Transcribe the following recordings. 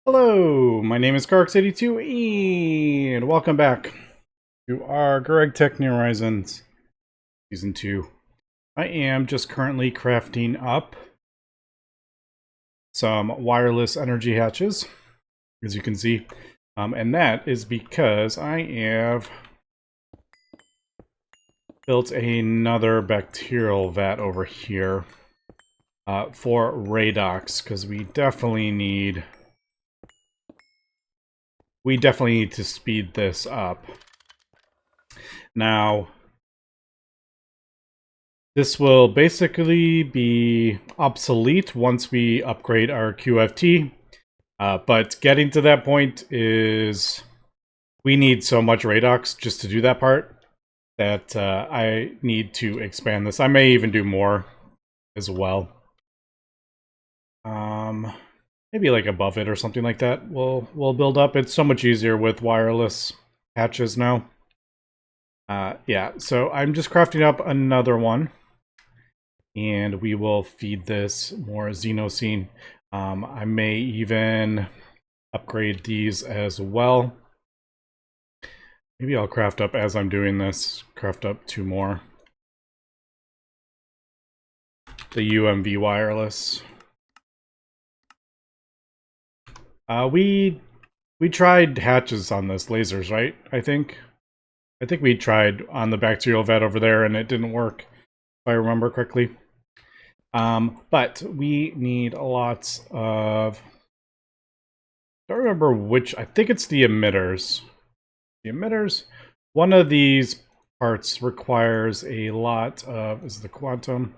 Hello, my name is Carx82 and welcome back to our GregTech New Horizons Season 2. I am just currently crafting up some wireless energy hatches, as you can see. And that is because I have built another bacterial vat over here for redox, because we definitely need to speed this up. Now, this will basically be obsolete once we upgrade our QFT, but getting to that point is... we need so much redox just to do that part that I need to expand this. I may even do more as well. Maybe like above it or something like that. We'll build up. It's so much easier with wireless hatches now. Yeah, so I'm just crafting up another one, and we will feed this more xenosine. I may even upgrade these as well. Maybe I'll craft up as I'm doing this, craft up 2 more. The UMV wireless. We tried hatches on this, lasers, right? I think we tried on the bacterial vat over there and it didn't work, if I remember correctly. But we need lots of... I don't remember which... I think it's the emitters. The emitters. One of these parts requires a lot of... is the quantum?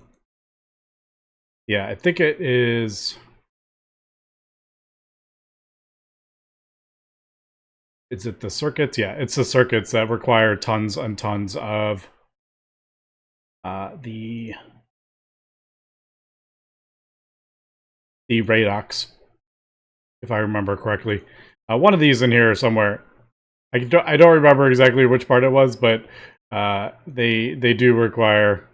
Yeah, I think it is... is it the circuits? Yeah, it's the circuits that require tons and tons of the redox, if I remember correctly. One of these in here somewhere. I don't remember exactly which part it was, but they do require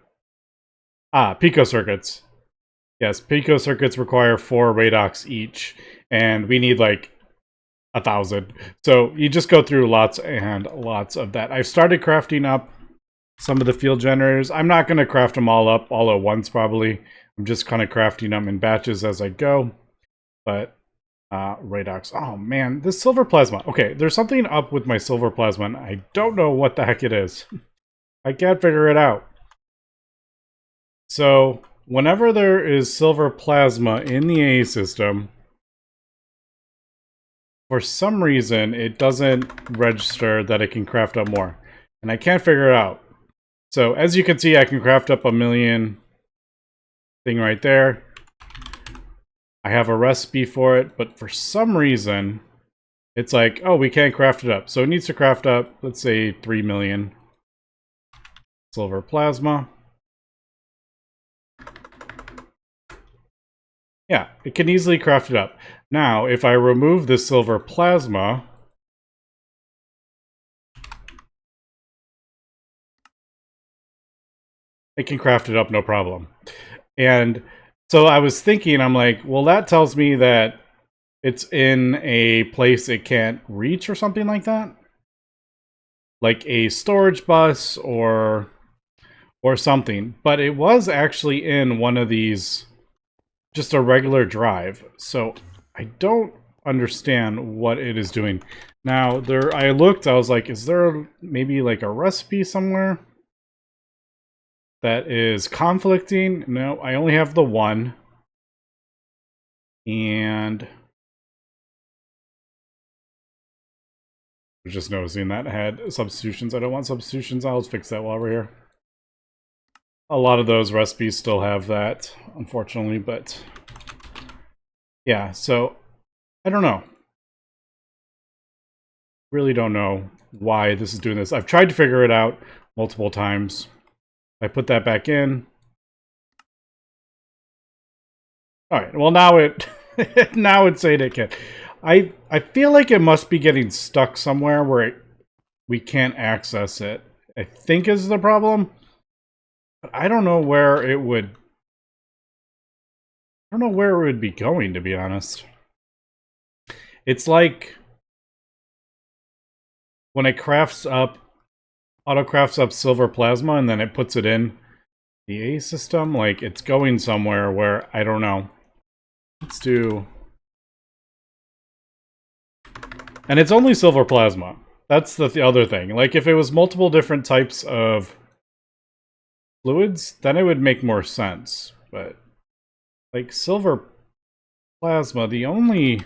pico circuits. Yes, pico circuits require 4 redox each, and we need like 1,000. So you just go through lots and lots of that. I've started crafting up some of the field generators. I'm not going to craft them all up all at once, probably. I'm just kind of crafting them in batches as I go. But redox. Oh man, this silver plasma. Okay, there's something up with my silver plasma, and I don't know what the heck it is. I can't figure it out. So whenever there is silver plasma in the A system, for some reason, it doesn't register that it can craft up more. And I can't figure it out. So, as you can see, I can craft up 1,000,000 thing right there. I have a recipe for it, but for some reason, it's like, oh, we can't craft it up. So it needs to craft up, let's say, 3,000,000 silver plasma. Yeah, it can easily craft it up. Now, if I remove this silver plasma, it can craft it up no problem. And so I was thinking, I'm like, well, that tells me that it's in a place it can't reach or something like that. Like a storage bus or something. But it was actually in one of these, just a regular drive. So I don't understand what it is doing. Now, I looked, I was like, is there maybe like a recipe somewhere that is conflicting? No, I only have the one. And I was just noticing that I had substitutions. I don't want substitutions. I'll fix that while we're here. A lot of those recipes still have that, unfortunately, but yeah, so I don't know. Really don't know why this is doing this. I've tried to figure it out multiple times. I put that back in. Alright, well now now it's saying it can. I feel like it must be getting stuck somewhere where we can't access it. I think is the problem. But I don't know where it would... I don't know where it would be going, to be honest. It's like when it crafts up, auto crafts up silver plasma and then it puts it in the A system, like it's going somewhere where, I don't know. Let's do... And it's only silver plasma. That's the other thing. Like, if it was multiple different types of fluids, then it would make more sense. But, like, silver plasma, the only...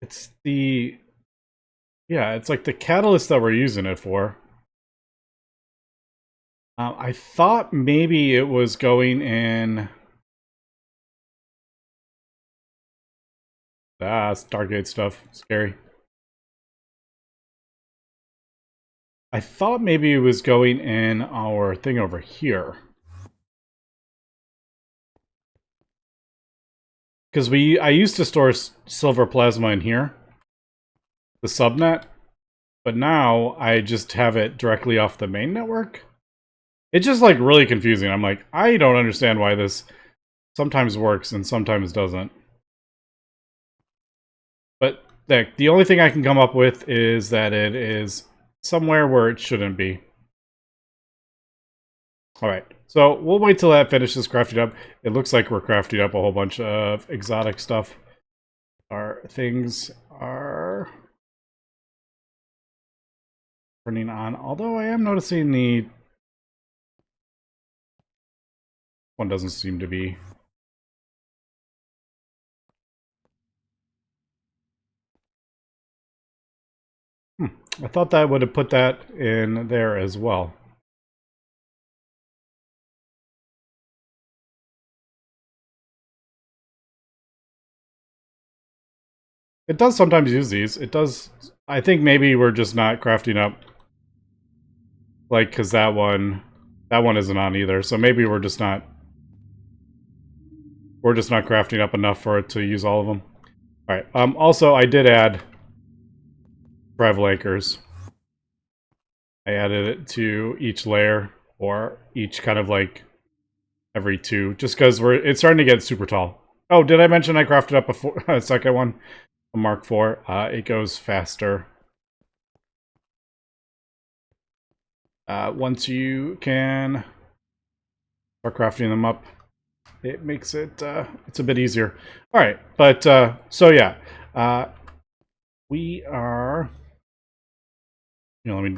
It's the... Yeah, it's like the catalyst that we're using it for. I thought maybe it was going in... Stargate stuff. Scary. I thought maybe it was going in our thing over here. Because I used to store silver plasma in here. The subnet. But now I just have it directly off the main network. It's just like really confusing. I'm like, I don't understand why this sometimes works and sometimes doesn't. But the only thing I can come up with is that it is somewhere where it shouldn't be. Alright, so we'll wait till that finishes crafting up. It looks like we're crafting up a whole bunch of exotic stuff. Our things are turning on, although I am noticing the one doesn't seem to be. I thought that would have put that in there as well. It does sometimes use these. It does. I think maybe we're just not crafting up, like, because that one isn't on either. So maybe we're just not crafting up enough for it to use all of them. All right. Also, I did add travel anchors. I added it to each layer, or each kind of like every two, just because it's starting to get super tall. Oh, did I mention I crafted up a second one? A Mark IV. It goes faster. Once you can start crafting them up, it makes it, it's a bit easier. All right, but, so yeah, we are, let me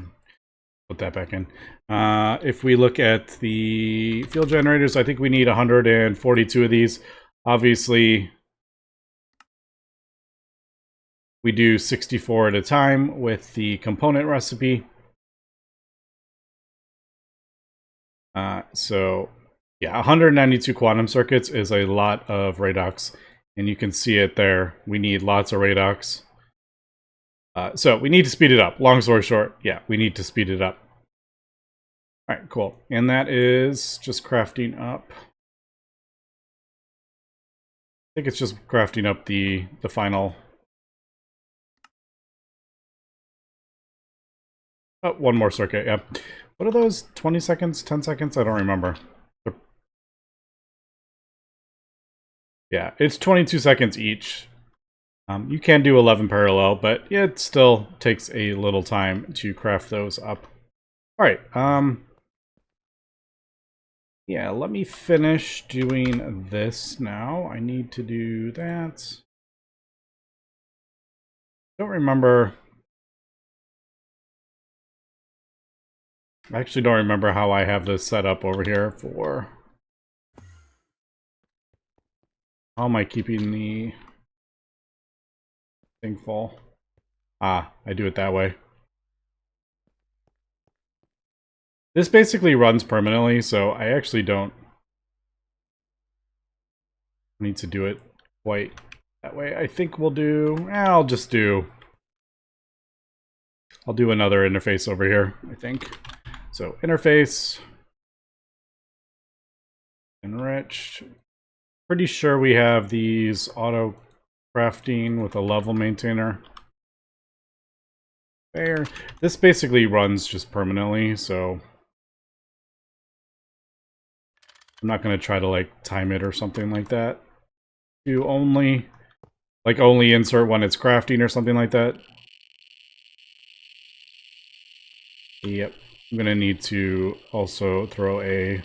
put that back in. If we look at the field generators, I think we need 142 of these. Obviously, we do 64 at a time with the component recipe. So yeah, 192 quantum circuits is a lot of redox, and you can see it there. We need lots of redox. So we need to speed it up. Long story short, yeah, we need to speed it up. All right, cool. And that is just crafting up. I think it's just crafting up the final. Oh, one more circuit, yeah. What are those? 20 seconds? 10 seconds? I don't remember. Yeah, it's 22 seconds each. You can do 11 parallel, but yeah, it still takes a little time to craft those up. All right, yeah, let me finish doing this now. I need to do that. Don't remember. I actually don't remember how I have this set up over here for... How am I keeping the thing full? Ah, I do it that way. This basically runs permanently, so I actually don't need to do it quite that way. I think we'll do... I'll do another interface over here, I think. So, interface. Enriched. Pretty sure we have these auto crafting with a level maintainer. There. This basically runs just permanently, so I'm not going to try to like time it or something like that. to only insert when it's crafting or something like that. Yep. I'm gonna need to also throw a...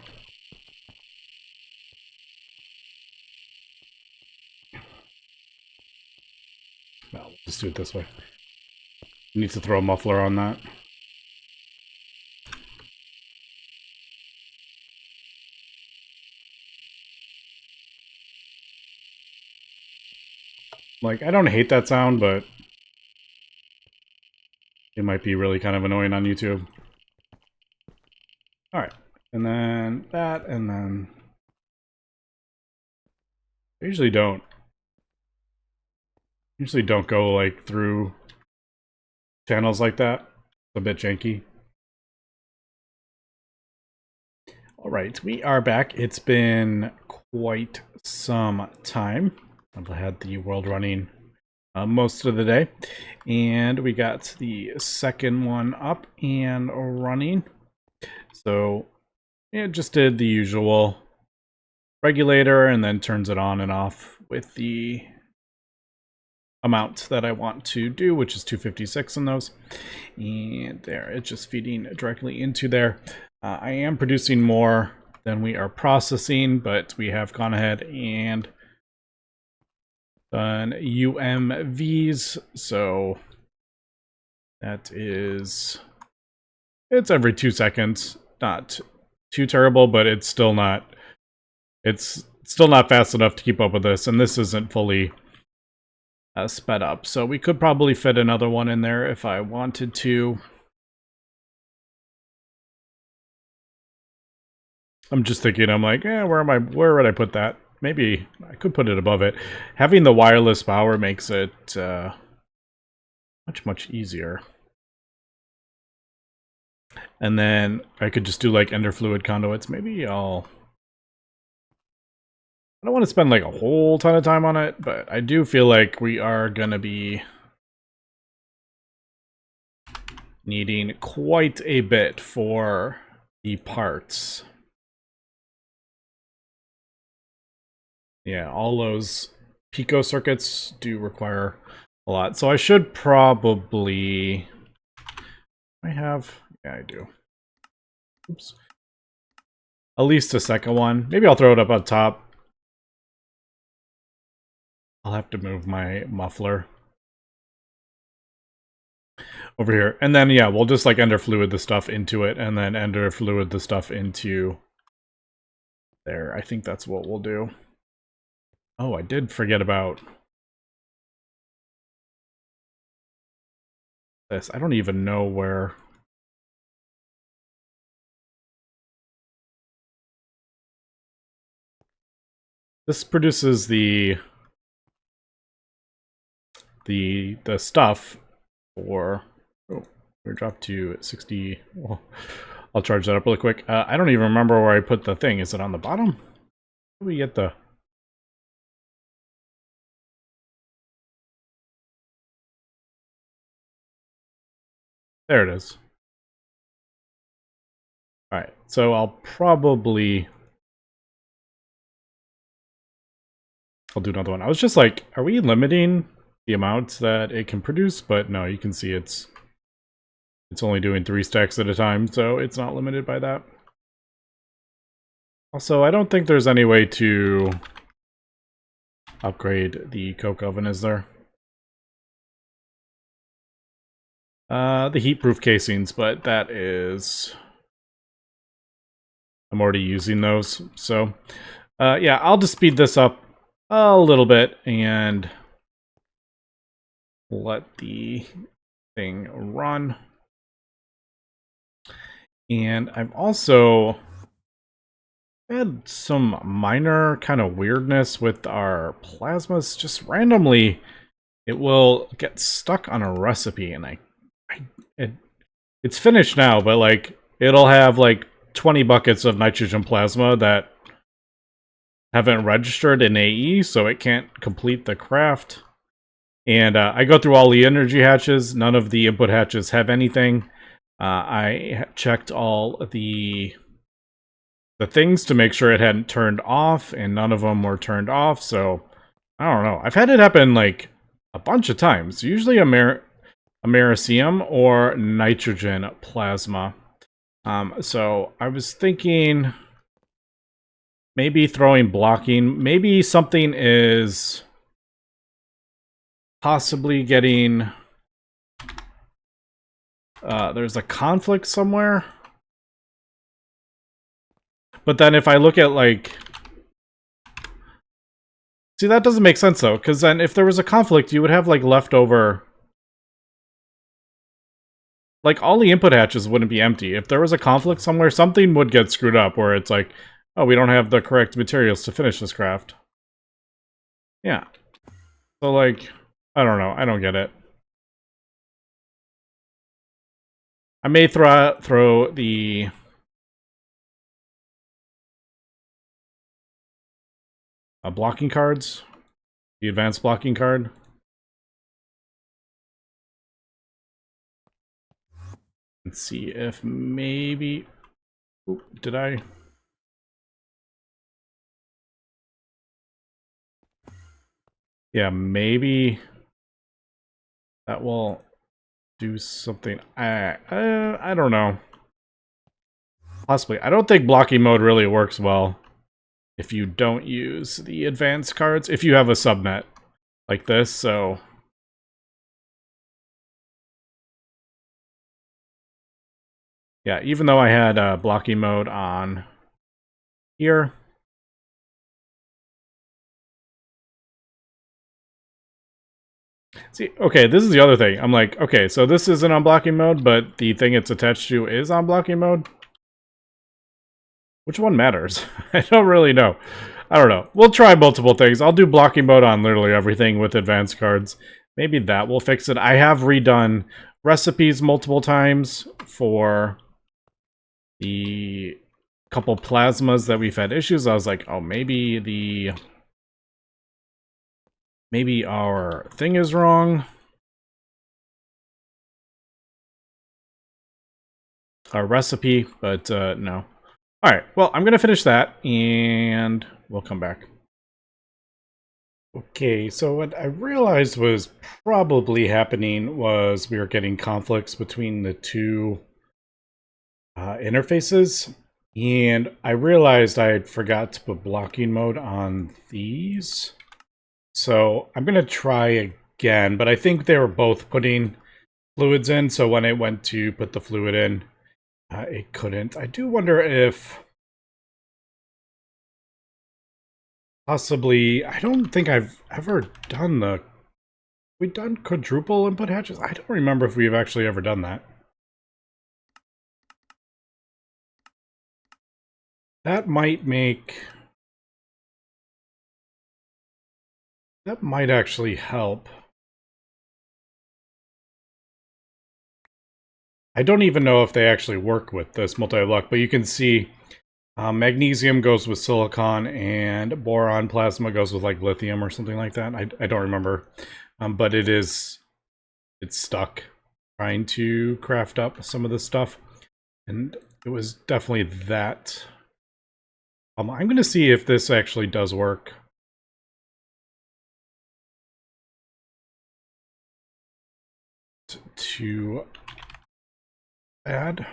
No, we'll just do it this way. Need to throw a muffler on that. Like, I don't hate that sound, but it might be really kind of annoying on YouTube. Alright, and then that, and then... I usually don't go, like, through channels like that. It's a bit janky. Alright, we are back. It's been quite some time. I've had the world running most of the day, and we got the second one up and running. So it just did the usual regulator and then turns it on and off with the amount that I want to do, which is 256 in those. And there, it's just feeding directly into there. I am producing more than we are processing, but we have gone ahead and done UMVs, so that is, it's every 2 seconds. Not too terrible, but it's still not fast enough to keep up with this, and this isn't fully sped up. So we could probably fit another one in there if I wanted to. I'm just thinking, I'm like, where would I put that? Maybe I could put it above it. Having the wireless power makes it much easier. And then I could just do like ender fluid conduits. Maybe I don't want to spend like a whole ton of time on it, but I do feel like we are gonna be needing quite a bit for the parts. Yeah, all those pico circuits do require a lot. So I should probably... Yeah, I do. Oops. At least a second one. Maybe I'll throw it up top. I'll have to move my muffler over here. And then, yeah, we'll just like ender fluid the stuff into it and then ender fluid the stuff into there. I think that's what we'll do. Oh, I did forget about this. I don't even know where... This produces the stuff for... Oh, we're dropped to 60... Well, I'll charge that up really quick. I don't even remember where I put the thing. Is it on the bottom? How do we get the... There it is. Alright, so I'll probably... I'll do another one. I was just like, are we limiting the amounts that it can produce? But no, you can see it's only doing 3 stacks at a time, so it's not limited by that. Also, I don't think there's any way to upgrade the coke oven, is there? The heat-proof casings, but that is... I'm already using those, so... yeah, I'll just speed this up a little bit and let the thing run. And I've also had some minor kind of weirdness with our plasmas. Just randomly, it will get stuck on a recipe, and it's finished now, but like it'll have like 20 buckets of nitrogen plasma that haven't registered in AE, so it can't complete the craft. And I go through all the energy hatches. None of the input hatches have anything. I checked all the things to make sure it hadn't turned off, and none of them were turned off, so I don't know. I've had it happen like a bunch of times. Usually americium or nitrogen plasma. So I was thinking maybe throwing blocking. Maybe something is possibly getting... there's a conflict somewhere. But then if I look at like... See, that doesn't make sense though, because then if there was a conflict, you would have like leftover... Like all the input hatches wouldn't be empty. If there was a conflict somewhere, something would get screwed up where it's like, oh, we don't have the correct materials to finish this craft. Yeah. So like, I don't know. I don't get it. I may throw the... blocking cards. The advanced blocking card. Let's see if maybe... Oop, did I... Yeah, maybe that will do something. I don't know. Possibly. I don't think blocking mode really works well if you don't use the advanced cards. If you have a subnet like this, so... Yeah, even though I had blocking mode on here... See, okay, this is the other thing. I'm like, okay, so this isn't on blocking mode, but the thing it's attached to is on blocking mode? Which one matters? I don't really know. I don't know. We'll try multiple things. I'll do blocking mode on literally everything with advanced cards. Maybe that will fix it. I have redone recipes multiple times for the couple plasmas that we've had issues. I was like, oh, maybe our thing is wrong. Our recipe, but no. Alright, well, I'm going to finish that, and we'll come back. Okay, so what I realized was probably happening was we were getting conflicts between the two interfaces, and I realized I had forgot to put blocking mode on these. So I'm going to try again, but I think they were both putting fluids in, so when it went to put the fluid in, it couldn't. I do wonder if possibly, I don't think I've ever done the... We've done quadruple input hatches? I don't remember if we've actually ever done that. That might make... That might actually help. I don't even know if they actually work with this multi-block, but you can see magnesium goes with silicon and boron plasma goes with like lithium or something like that. I don't remember, but it's stuck trying to craft up some of this stuff, and it was definitely that. I'm going to see if this actually does work. To add.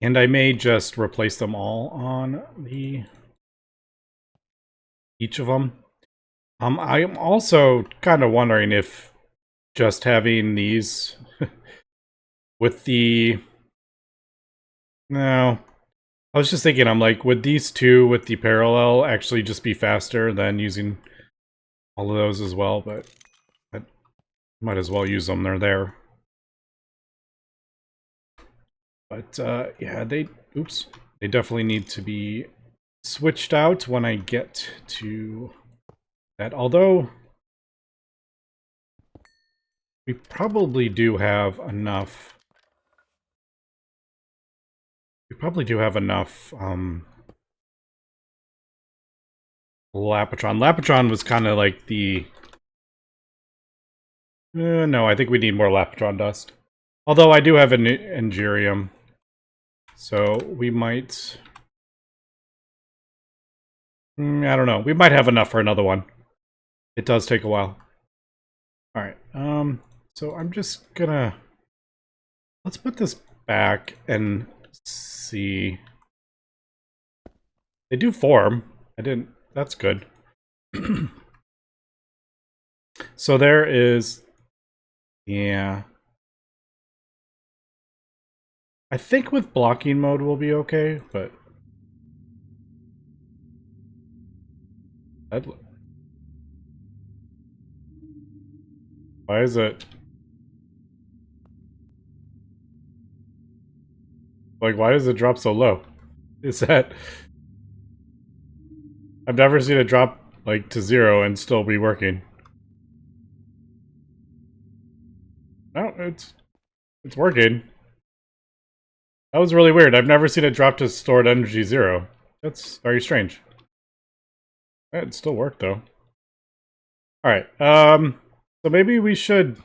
And I may just replace them all on each of them. I'm also kind of wondering if just having these with the... No. I was just thinking, I'm like, would these two with the parallel actually just be faster than using all of those as well? But I might as well use them, they're there. But yeah, they definitely need to be switched out when I get to that. Although we probably do have enough. We probably do have enough Lapotron. Lapotron was kind of like the... no, I think we need more Lapotron dust. Although I do have an Engerium. So we might... I don't know. We might have enough for another one. It does take a while. All right. So I'm just gonna let's put this back and see. They do form. I didn't. That's good. So there is. Yeah. I think with blocking mode we'll be okay, but why is it like why does it drop so low? Is that I've never seen it drop like to 0 and still be working. No, it's working. That was really weird. I've never seen it drop to stored energy 0. That's very strange. It still worked though. Alright, so maybe we should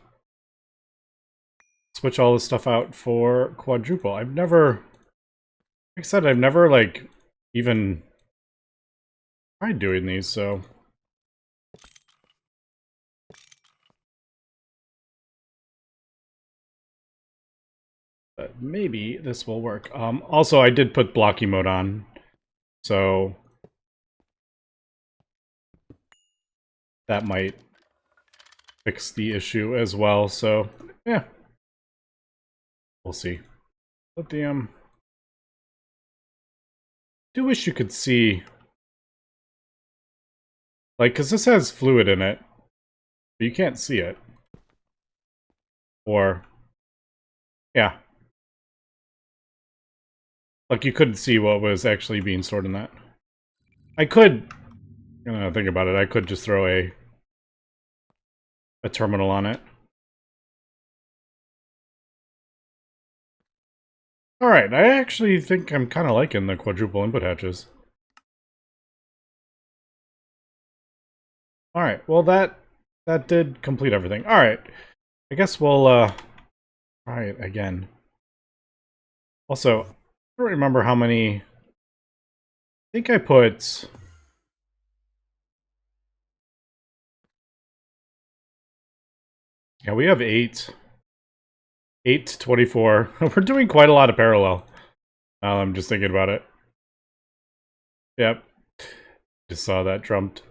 switch all this stuff out for quadruple. I've never, like I said, I've never like even tried doing these, so. But maybe this will work. Also, I did put blocky mode on, so that might fix the issue as well, so yeah. We'll see. But the do wish you could see, like, because this has fluid in it, but you can't see it. Or, yeah. Like, you couldn't see what was actually being stored in that. I could, think about it, I could just throw a terminal on it. Alright, I actually think I'm kind of liking the quadruple input hatches. Alright, well that did complete everything. Alright, I guess we'll try it again. Also, I don't remember how many. I think I put. Yeah, we have 8. 8, 24. We're doing quite a lot of parallel. Now I'm just thinking about it. Yep. Just saw that jumped.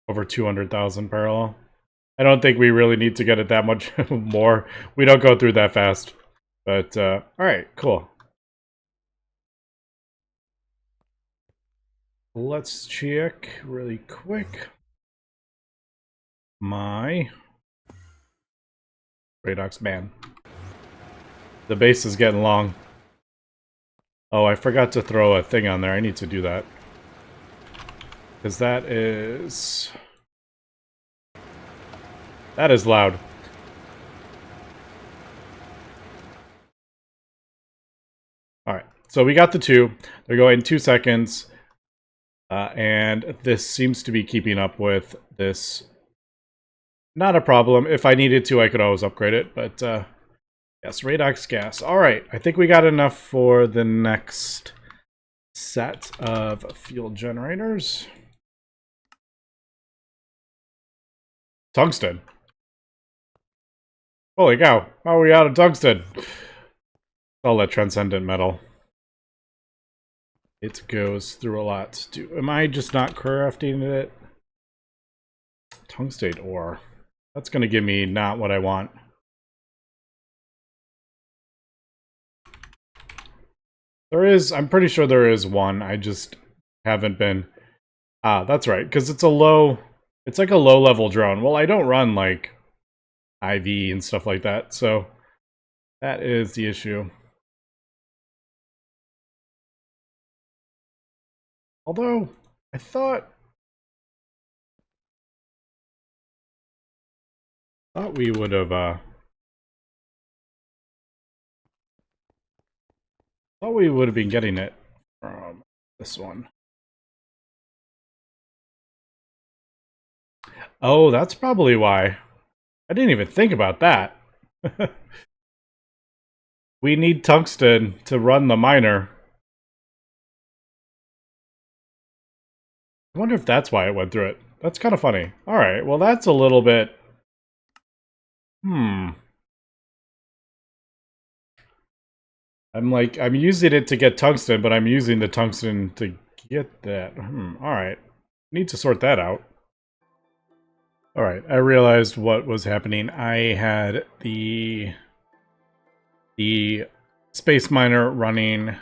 Over 200,000 parallel. I don't think we really need to get it that much more. We don't go through that fast. But, alright, cool. Let's check really quick my Radox ban. The base is getting long. Oh, I forgot to throw a thing on there. I need to do that. Because that is loud. Alright, so we got the 2. They're going 2 seconds. And this seems to be keeping up with this. Not a problem. If I needed to, I could always upgrade it. But, yes, Radox gas. Alright, I think we got enough for the next set of fuel generators. Tungsten. Holy cow, how are we out of tungsten? All that transcendent metal. It goes through a lot. Am I just not crafting it? Tungstate ore. That's going to give me not what I want. There is, I'm pretty sure there is one. I just haven't been. Ah, that's right, because it's like a low-level drone. Well, I don't run, like, IV and stuff like that, so that is the issue. Although, I thought we would have, thought we would have been getting it from this one. Oh, that's probably why. I didn't even think about that. We need tungsten to run the miner. I wonder if that's why it went through it. That's kind of funny. All right, well, that's a little bit... I'm using it to get tungsten, but I'm using the tungsten to get that. All right. Need to sort that out. All right, I realized what was happening. I had the space miner running,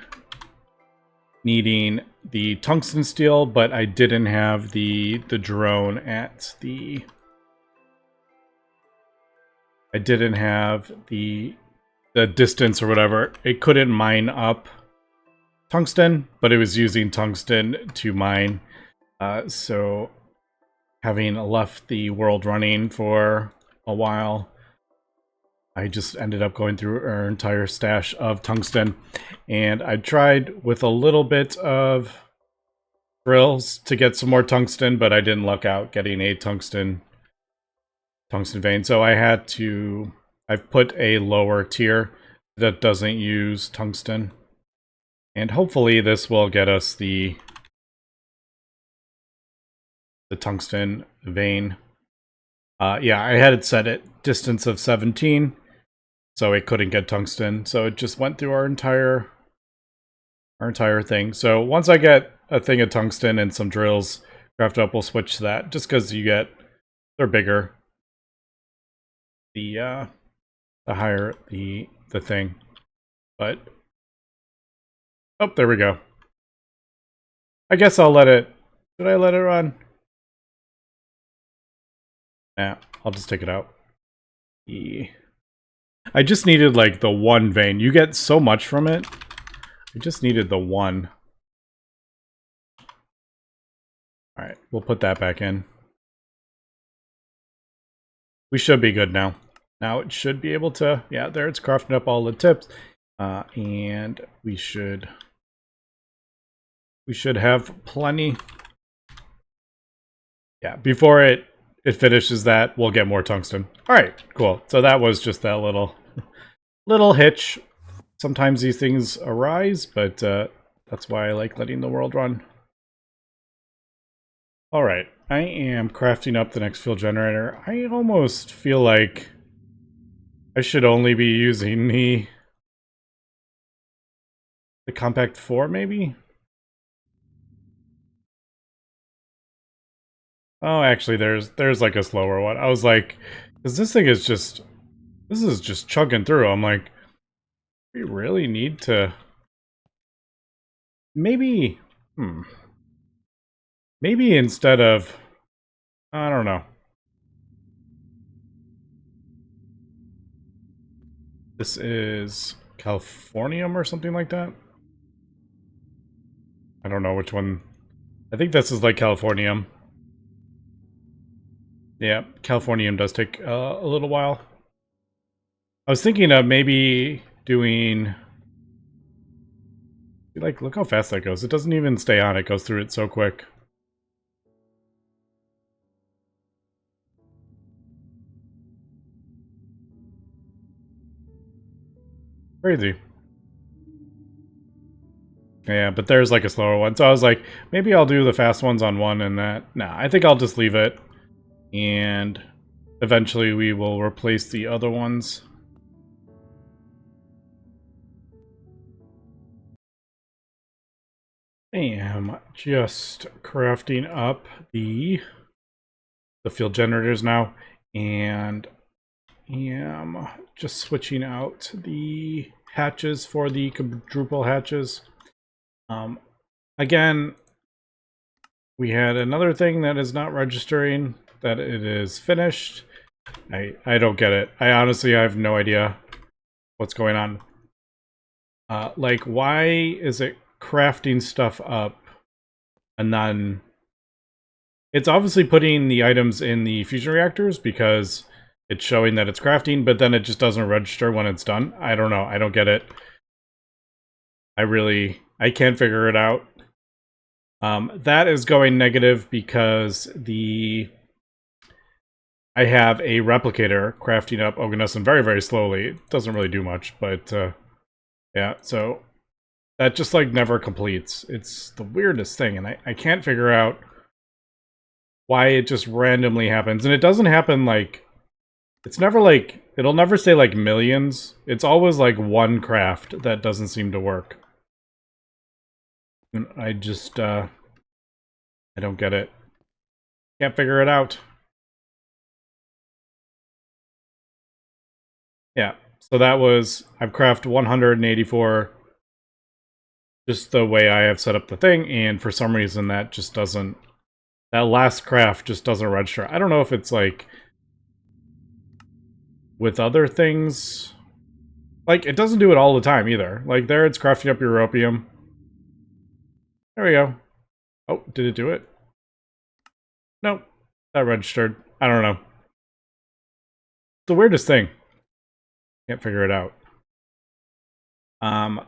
needing the tungsten steel, but I didn't have the drone at the... I didn't have the distance or whatever. It couldn't mine up tungsten, but it was using tungsten to mine. So having left the world running for a while, I just ended up going through our entire stash of tungsten. And I tried with a little bit of drills to get some more tungsten, but I didn't luck out getting a tungsten vein. So I've put a lower tier that doesn't use tungsten. And hopefully this will get us the tungsten vein. Yeah, I had it set at distance of 17, so it couldn't get tungsten. So it just went through our entire thing. So once I get a thing of tungsten and some drills crafted up, we'll switch to that. Just because they're bigger. The higher the thing. But oh, there we go. I guess I'll let it. Should I let it run? Nah, I'll just take it out. I just needed like the one vein. You get so much from it. I just needed the one. Alright, we'll put that back in. We should be good now. Now it should be able to... Yeah, there it's crafting up all the tips. And we should have plenty. Yeah, before it finishes that, we'll get more tungsten. Alright, cool. So that was just that little hitch. Sometimes these things arise, but that's why I like letting the world run. Alright, I am crafting up the next fuel generator. I almost feel like I should only be using the compact 4, maybe? Oh, actually, there's like a slower one. I was like, because this thing is just... This is just chugging through. I'm like, we really need to... Maybe... Maybe instead of... I don't know. This is Californium or something like that? I don't know which one. I think this is like Californium. Yeah, Californium does take a little while. I was thinking of maybe doing... Like, look how fast that goes. It doesn't even stay on. It goes through it so quick. Crazy. Yeah, but there's like a slower one. So I was like, maybe I'll do the fast ones on one and that. Nah, I think I'll just leave it. And eventually we will replace the other ones. I am just crafting up the field generators now, and am just switching out the hatches for the quadruple hatches. Again, we had another thing that is not registering that it is finished. I don't get it. I honestly have no idea what's going on. Like, why is it crafting stuff up and then it's obviously putting the items in the fusion reactors because it's showing that it's crafting, but then it just doesn't register when it's done. I don't know. I don't get it. I can't figure it out. That is going negative because I have a replicator crafting up Oganesson very, very slowly. It doesn't really do much, but yeah, so that just like never completes. It's the weirdest thing, and I can't figure out why it just randomly happens. And it doesn't happen like, it's never like, it'll never say like millions. It's always like one craft that doesn't seem to work. And I just, I don't get it. Can't figure it out. Yeah, so that was, I've crafted 184 just the way I have set up the thing, and for some reason that just doesn't, that last craft just doesn't register. I don't know if it's like with other things. Like, it doesn't do it all the time either. Like, there it's crafting up europium. There we go. Oh, did it do it? Nope. That registered. I don't know. The weirdest thing. Can't figure it out.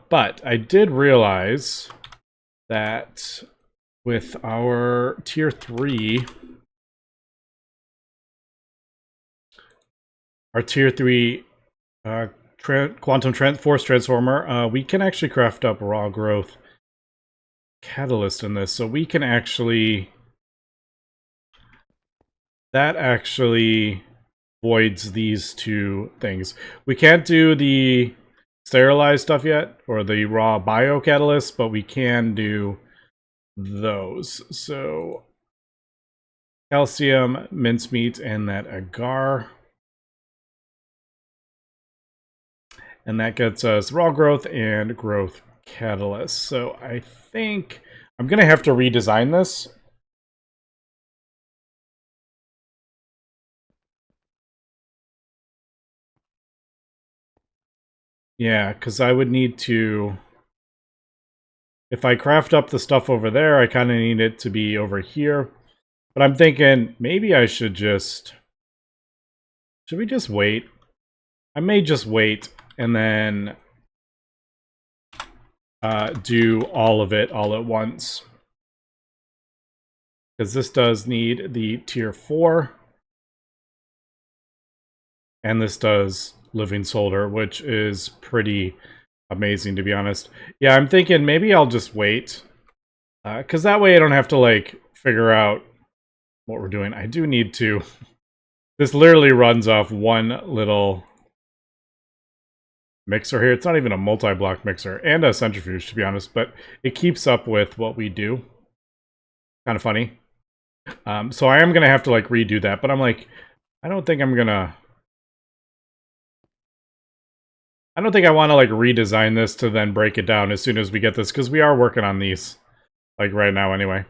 But I did realize that with our tier 3, our tier 3 quantum force transformer, we can actually craft up raw growth catalyst in this. So we can actually, that actually voids these two things. We can't do the sterilized stuff yet, or the raw biocatalyst, but we can do those. So calcium, mincemeat, and that agar. And that gets us raw growth and growth catalyst. So I think I'm going to have to redesign this. Yeah, because I would need to, if I craft up the stuff over there, I kind of need it to be over here. But I'm thinking maybe I should just, should we just wait? I may just wait and then do all of it all at once. Because this does need the tier 4. And this does living solder, which is pretty amazing, to be honest. Yeah, I'm thinking maybe I'll just wait. Because that way I don't have to, like, figure out what we're doing. I do need to... This literally runs off one little mixer here. It's not even a multi-block mixer. And a centrifuge, to be honest. But it keeps up with what we do. Kind of funny. So I am going to have to, like, redo that. But I'm like, I don't think I'm going to... I don't think I want to, like, redesign this to then break it down as soon as we get this, because we are working on these, like, right now anyway.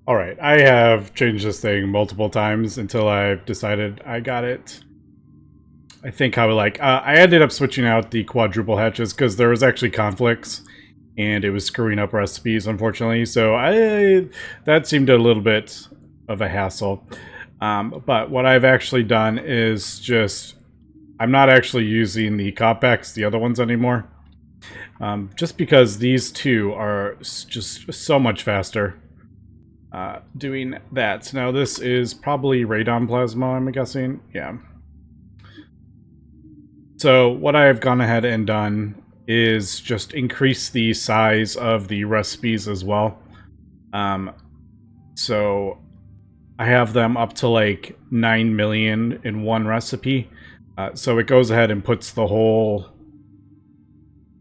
Alright, I have changed this thing multiple times until I've decided I got it. I think how, like, I ended up switching out the quadruple hatches, because there was actually conflicts, and it was screwing up recipes, unfortunately, so that seemed a little bit of a hassle. But what I've actually done is just... I'm not actually using the compacts, the other ones, anymore. Just because these two are just so much faster doing that. Now this is probably radon plasma, I'm guessing. Yeah. So what I have gone ahead and done is just increase the size of the recipes as well. So I have them up to like 9 million in one recipe. So it goes ahead and puts the whole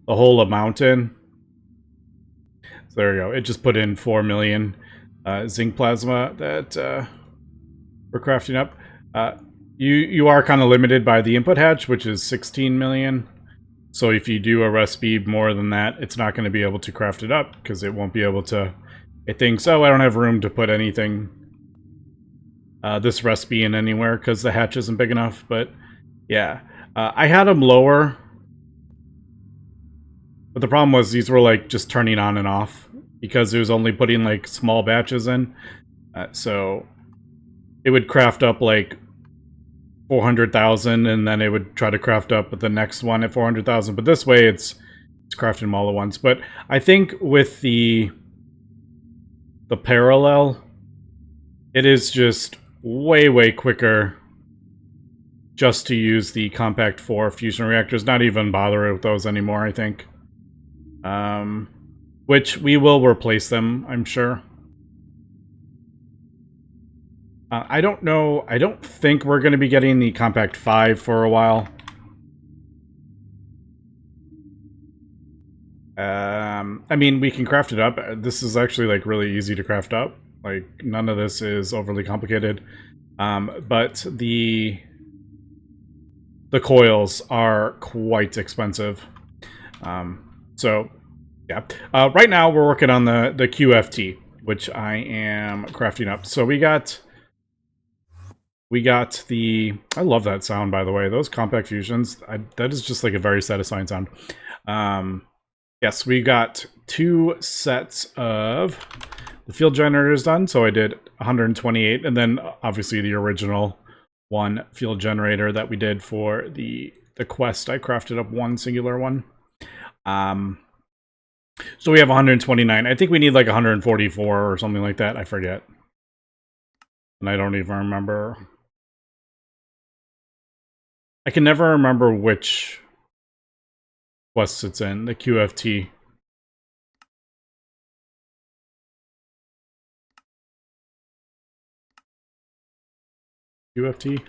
amount in. So there you go. It just put in 4 million zinc plasma that we're crafting up. You are kind of limited by the input hatch, which is 16 million. So if you do a recipe more than that, it's not going to be able to craft it up because it won't be able to. It thinks, oh, I don't have room to put anything, this recipe in anywhere because the hatch isn't big enough. But yeah, I had them lower, but the problem was these were like just turning on and off because it was only putting like small batches in. So it would craft up like 400,000 and then it would try to craft up the next one at 400,000. But this way it's crafting them all at once. But I think with the parallel, it is just way quicker just to use the Compact 4 fusion reactors. Not even bother with those anymore, I think. Which we will replace them, I'm sure. I don't know. I don't think we're going to be getting the Compact 5 for a while. I mean, we can craft it up. This is actually like really easy to craft up. Like none of this is overly complicated. But the coils are quite expensive. So yeah. Right now we're working on the QFT, which I am crafting up. So we got the. I love that sound, by the way. Those compact fusions. That is just like a very satisfying sound. Yes, we got 2 sets of the field generators done. So I did 128, and then obviously the original 1 field generator that we did for the quest. I crafted up 1 singular one. So we have 129. I think we need like 144 or something like that. I forget. And I don't even remember. I can never remember which quest it's in. The QFT. QFT?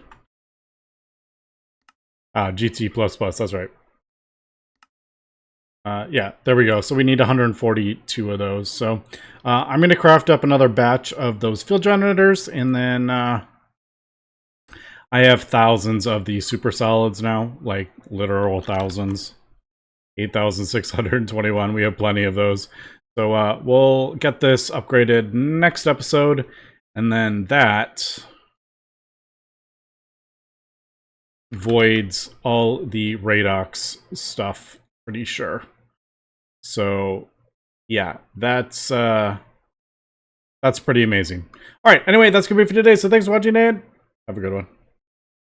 GT++, that's right. Yeah, there we go. So we need 142 of those. So I'm going to craft up another batch of those field generators, and then I have thousands of these super solids now, like literal thousands. 8,621. We have plenty of those. So we'll get this upgraded next episode, and then that voids all the Radox stuff, pretty sure. So yeah, that's pretty amazing. All right, anyway, that's gonna be it for today. So thanks for watching, and have a good one.